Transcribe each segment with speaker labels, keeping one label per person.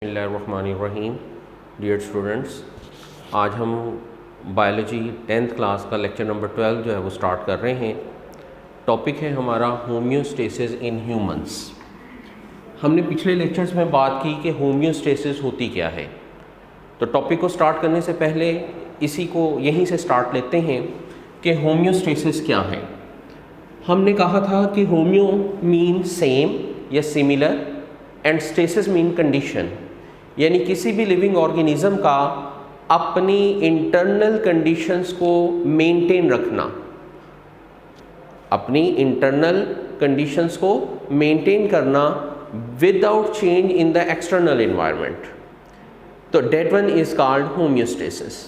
Speaker 1: बिस्मिल्लाहिर्रहमानिर्रहीम। Dear students, आज हम बायोलॉजी 10th क्लास का लेक्चर नंबर 12 जो है वो स्टार्ट कर रहे हैं। टॉपिक है हमारा होम्योस्टेसिस इन ह्यूमंस। हमने पिछले लेक्चर्स में बात की कि होम्योस्टेसिस होती क्या है। तो टॉपिक को स्टार्ट करने से पहले इसी को यहीं से स्टार्ट लेते हैं कि होम्योस्टेसिस क्या है। हमने कहा था कि होम्यो मीन सेम या similar and stasis mean condition, यानी किसी भी लिविंग ऑर्गेनिज्म का अपनी इंटरनल कंडीशंस को मेंटेन रखना, अपनी इंटरनल कंडीशंस को मेंटेन करना without change in the external environment. तो that one is called homeostasis.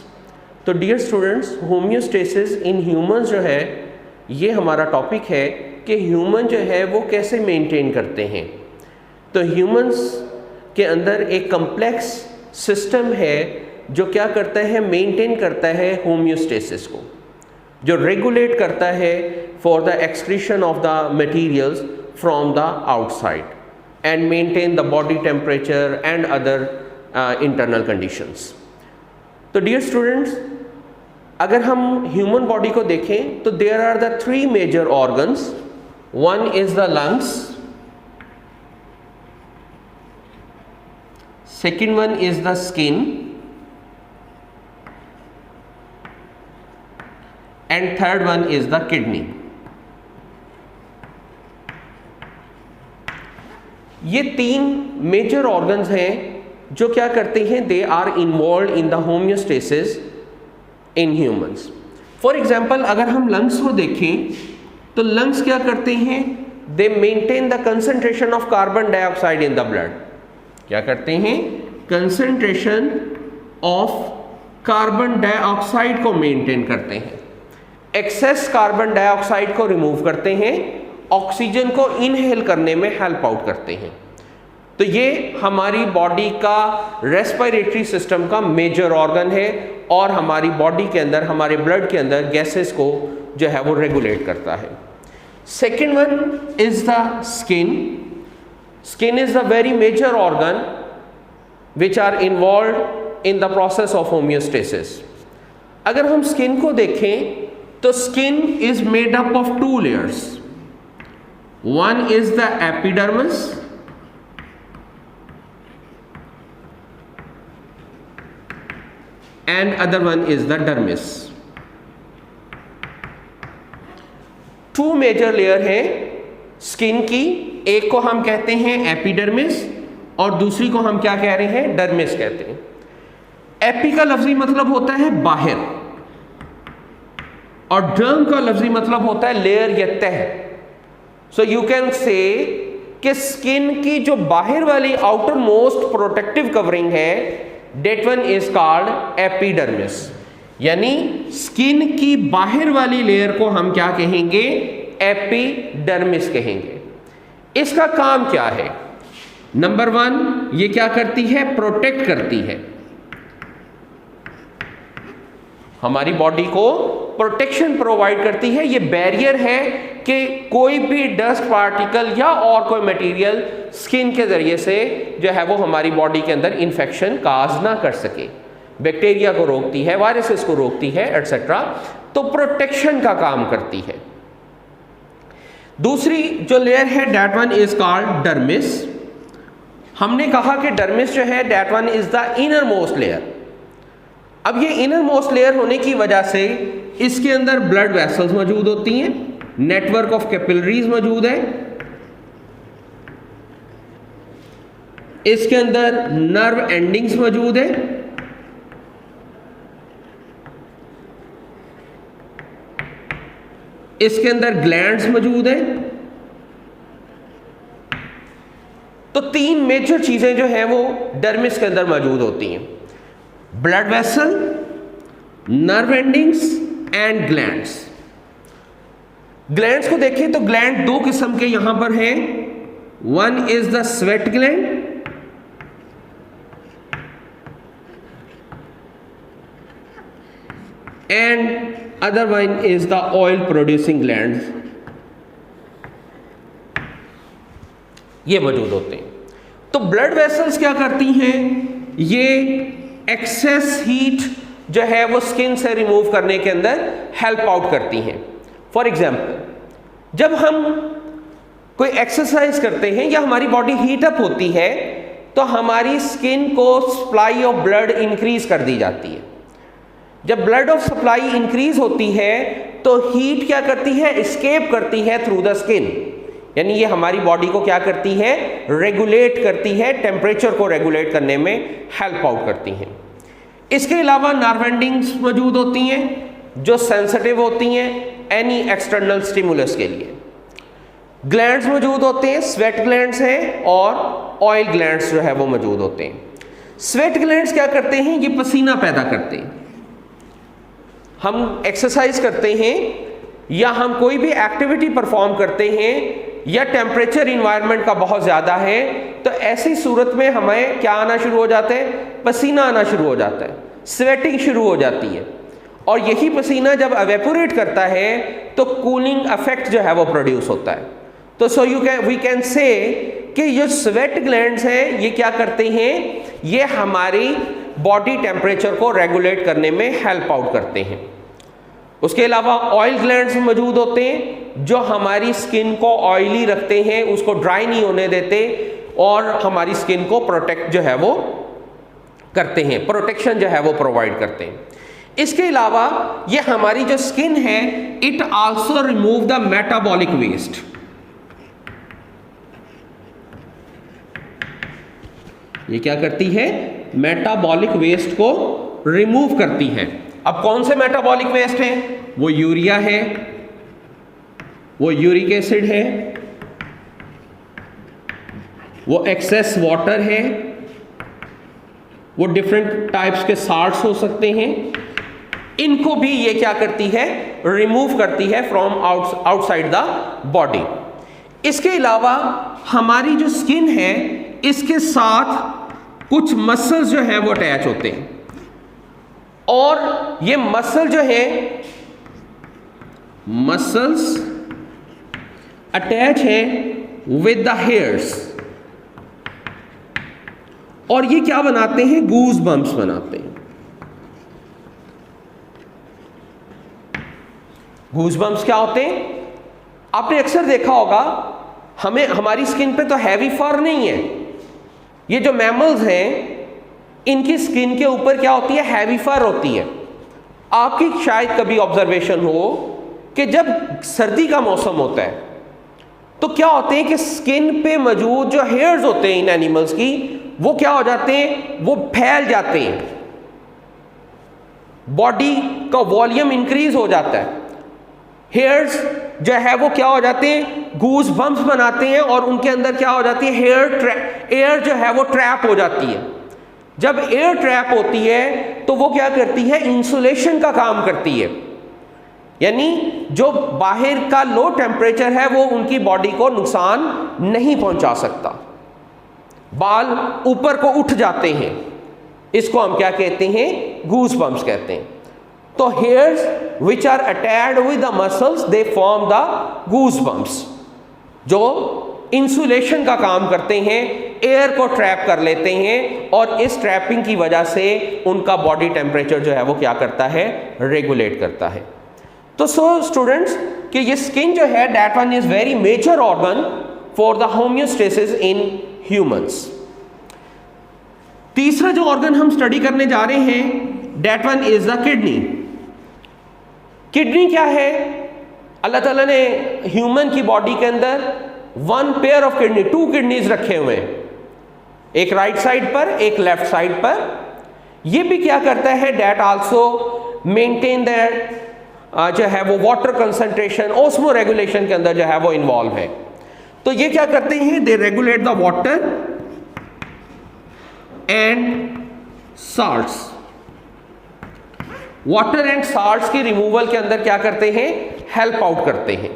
Speaker 1: तो dear students, homeostasis in humans जो है ये हमारा टॉपिक है कि ह्यूमन जो है वो कैसे मेंटेन करते हैं। तो ह्यूमंस के अंदर एक कम्प्लेक्स सिस्टम है जो क्या करता है, मेंटेन करता है होम्योस्टेसिस को, जो रेगुलेट करता है for the excretion of the materials from the outside and maintain the body temperature and other internal conditions. तो डियर स्टूडेंट्स, अगर हम ह्यूमन बॉडी को देखें तो there are the three major organs. One is the lungs, second one is the skin, and third one is the kidney. ये तीन major organs हैं जो क्या करते हैं, they are involve in the homeostasis in humans. For example, अगर हम lungs को देखें तो लंग्स क्या करते हैं, दे maintain the concentration of carbon dioxide in the blood. क्या करते हैं, कंसंट्रेशन ऑफ कार्बन डाइऑक्साइड को मेंटेन करते हैं, एक्सेस कार्बन डाइऑक्साइड को रिमूव करते हैं, ऑक्सीजन को इनहेल करने में हेल्प आउट करते हैं। तो ये हमारी बॉडी का रेस्पिरेटरी सिस्टम का मेजर ऑर्गन है और हमारी बॉडी के अंदर, हमारे ब्लड के अंदर गैसेस को जो है वो रेगुलेट करता है। Second one is the skin. Skin is the very major organ which are involved in the process of homeostasis. अगर हम skin को देखें तो skin is made up of two layers. One is the epidermis and other one is the dermis. Two major layer हैं skin की, एक को हम कहते हैं एपिडर्मिस और दूसरी को हम क्या कह रहे हैं, डर्मिस कहते हैं। एपी का लफ्जी मतलब होता है बाहर और डर्म का लफ्जी मतलब होता है लेयर या तह। सो यू कैन से कि स्किन की जो बाहर वाली आउटर मोस्ट प्रोटेक्टिव कवरिंग है, that one is called epidermis. यानी स्किन की बाहर वाली लेयर को हम क्या कहेंगे, एपिडर्मिस कहेंगे। इसका काम क्या है? नंबर वन, ये क्या करती है, प्रोटेक्ट करती है, हमारी बॉडी को प्रोटेक्शन प्रोवाइड करती है। ये बैरियर है कि कोई भी डस्ट पार्टिकल या और कोई मटेरियल स्किन के जरिए से जो है वो हमारी बॉडी के अंदर इंफेक्शन काज ना कर सके। बैक्टीरिया को रोकती है, वायरसेस को रोकती है, एटसेट्रा। तो प्रोटेक्शन का काम करती है। दूसरी जो लेयर है, that one is called dermis. हमने कहा कि डर्मिस जो है, that one is the inner most layer. अब ये इनर मोस्ट लेयर होने की वजह से इसके अंदर ब्लड वेसल्स मौजूद होती हैं, नेटवर्क ऑफ कैपिलरीज मौजूद है, इसके अंदर नर्व एंडिंग्स मौजूद है, इसके अंदर ग्लैंड्स मौजूद हैं। तो तीन मेजर चीजें जो हैं वो डर्मिस के अंदर मौजूद होती हैं, blood vessel, nerve endings and glands. Glands को देखें तो ग्लैंड दो किस्म के यहां पर हैं। One is the sweat gland and other one is the oil producing glands, ये मौजूद होते हैं। तो ब्लड वेसल्स क्या करती हैं, ये एक्सेस हीट जो है वो स्किन से रिमूव करने के अंदर हेल्प आउट करती हैं। फॉर एग्जाम्पल, जब हम कोई एक्सरसाइज करते हैं या हमारी बॉडी हीट अप होती है तो हमारी स्किन को सप्लाई ऑफ ब्लड इंक्रीज कर दी जाती है। जब ब्लड ऑफ सप्लाई इंक्रीज होती है तो हीट क्या करती है, एस्केप करती है थ्रू द स्किन, यानी ये हमारी बॉडी को क्या करती है, रेगुलेट करती है, टेम्परेचर को रेगुलेट करने में हेल्प आउट करती हैं। इसके अलावा नर्व एंडिंग्स मौजूद होती हैं जो सेंसिटिव होती हैं एनी एक्सटर्नल स्टिमुलस के लिए। ग्लैंड्स मौजूद होते हैं, स्वेट ग्लैंड्स हैं और ऑयल ग्लैंड्स जो है वो मौजूद होते हैं। स्वेट ग्लैंड्स क्या करते हैं, ये पसीना पैदा करते हैं। हम एक्सरसाइज करते हैं या हम कोई भी एक्टिविटी परफॉर्म करते हैं या टेम्परेचर इन्वायरमेंट का बहुत ज़्यादा है तो ऐसी सूरत में हमें क्या आना शुरू हो जाता है, पसीना आना शुरू हो जाता है, स्वेटिंग शुरू हो जाती है। और यही पसीना जब एवेपोरेट करता है तो कूलिंग इफेक्ट जो है वो प्रोड्यूस होता है। तो वी कैन से कि ये स्वेट ग्लैंड्स हैं ये क्या करते हैं, ये हमारी बॉडी टेम्परेचर को रेगुलेट करने में हेल्प आउट करते हैं। उसके अलावा ऑयल ग्लैंड्स मौजूद होते हैं जो हमारी स्किन को ऑयली रखते हैं, उसको ड्राई नहीं होने देते और हमारी स्किन को प्रोटेक्ट जो है वो करते हैं, प्रोटेक्शन जो है वो प्रोवाइड करते हैं। इसके अलावा ये हमारी जो स्किन है it also remove the metabolic waste. ये क्या करती है, मेटाबॉलिक वेस्ट को रिमूव करती है। अब कौन से मेटाबॉलिक वेस्ट हैं, वो यूरिया है, वो यूरिक एसिड है, वो एक्सेस वाटर है, वो डिफरेंट टाइप्स के साल्ट्स हो सकते हैं। इनको भी ये क्या करती है, रिमूव करती है फ्रॉम आउटसाइड द बॉडी। इसके अलावा हमारी जो स्किन है इसके साथ कुछ मसल्स जो है वो अटैच होते हैं और ये मसल जो है, मसल्स अटैच है विद द हेयर्स और ये क्या बनाते हैं, गूज बम्प्स बनाते हैं। गूज बम्प्स क्या होते हैं, आपने अक्सर देखा होगा, हमारी स्किन पे तो हैवी फर नहीं है, ये जो मैमल्स हैं इनकी स्किन के ऊपर क्या होती है, हैवी फर होती है। आपकी शायद कभी ऑब्जर्वेशन हो कि जब सर्दी का मौसम होता है तो क्या होते हैं कि स्किन पे मौजूद जो हेयर्स होते हैं इन एनिमल्स की वो क्या हो जाते हैं, वो फैल जाते हैं, बॉडी का वॉल्यूम इंक्रीज हो जाता है। हेयर्स जो है वो क्या हो जाते हैं, गूज बम्प्स बनाते हैं और उनके अंदर क्या हो जाती है, एयर जो है वो ट्रैप हो जाती है। जब एयर ट्रैप होती है तो वो क्या करती है, इंसुलेशन का काम करती है, यानी जो बाहर का लो टेम्परेचर है वो उनकी बॉडी को नुकसान नहीं पहुंचा सकता। बाल ऊपर को उठ जाते हैं, इसको हम क्या कहते हैं, गूज बम्प्स कहते हैं। तो hairs which are attached with the muscles they form the goosebumps, जो इंसुलेशन का काम करते हैं, एयर को ट्रैप कर लेते हैं और इस ट्रैपिंग की वजह से उनका बॉडी टेम्परेचर जो है वो क्या करता है, रेगुलेट करता है। तो स्टूडेंट्स कि ये स्किन जो है that one is very major organ for the homeostasis in humans। तीसरा जो ऑर्गन हम स्टडी करने जा रहे हैं that one is the kidney। Kidney क्या है, अल्लाह ताला ने ह्यूमन की बॉडी के अंदर one pair of kidney, 2 kidneys रखे हुए हैं, एक राइट साइड पर एक लेफ्ट साइड पर। ये भी क्या करता है, डेट आल्सो मेंटेन दैट जो है वो वाटर कंसंट्रेशन, ओस्मो रेगुलेशन के अंदर जो है वो इन्वॉल्व है। तो ये क्या करते हैं, they regulate the water and salts. Water and salts की रिमूवल के अंदर क्या करते हैं, हेल्प आउट करते हैं।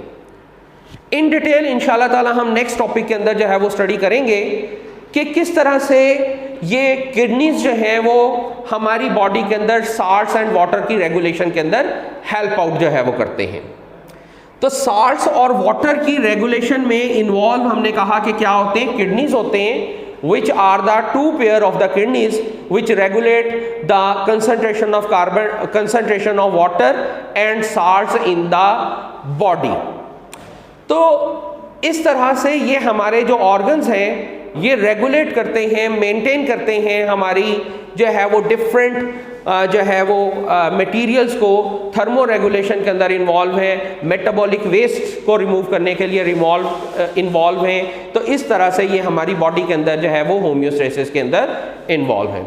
Speaker 1: इन डिटेल इंशाल्लाह ताला हम नेक्स्ट टॉपिक के अंदर जो है वो स्टडी करेंगे कि किस तरह से ये किडनीज जो है वो हमारी बॉडी के अंदर साल्ट्स एंड वाटर की रेगुलेशन के अंदर हेल्प आउट जो है वो करते हैं। तो साल्ट्स और वाटर की रेगुलेशन में इन्वॉल्व हमने कहा कि क्या होते हैं, किडनीज होते हैं which are the two pair of the kidneys which regulate the concentration of water and salts in the body। तो इस तरह से ये हमारे जो ऑर्गन्स हैं ये रेगुलेट करते हैं, मेंटेन करते हैं हमारी जो है वो डिफरेंट जो है वो मटेरियल्स को थर्मो रेगुलेशन के अंदर इन्वॉल्व हैं, मेटाबॉलिक वेस्ट को रिमूव करने के लिए इन्वॉल्व हैं। तो इस तरह से ये हमारी बॉडी के अंदर जो है वो होम्योस्टेसिस के अंदर इन्वॉल्व है।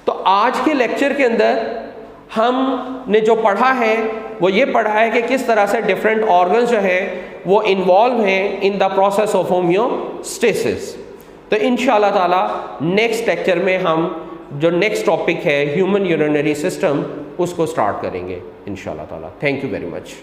Speaker 1: तो आज के लेक्चर के अंदर हमने जो पढ़ा है वो ये पढ़ा है कि किस तरह से डिफरेंट ऑर्गन्स जो है वो इन्वॉल्व हैं in the process of homeostasis. तो इंशाल्लाह ताला नेक्स्ट लेक्चर में हम जो नेक्स्ट टॉपिक है ह्यूमन यूरिनरी सिस्टम उसको स्टार्ट करेंगे इंशाल्लाह ताला। Thank you very much.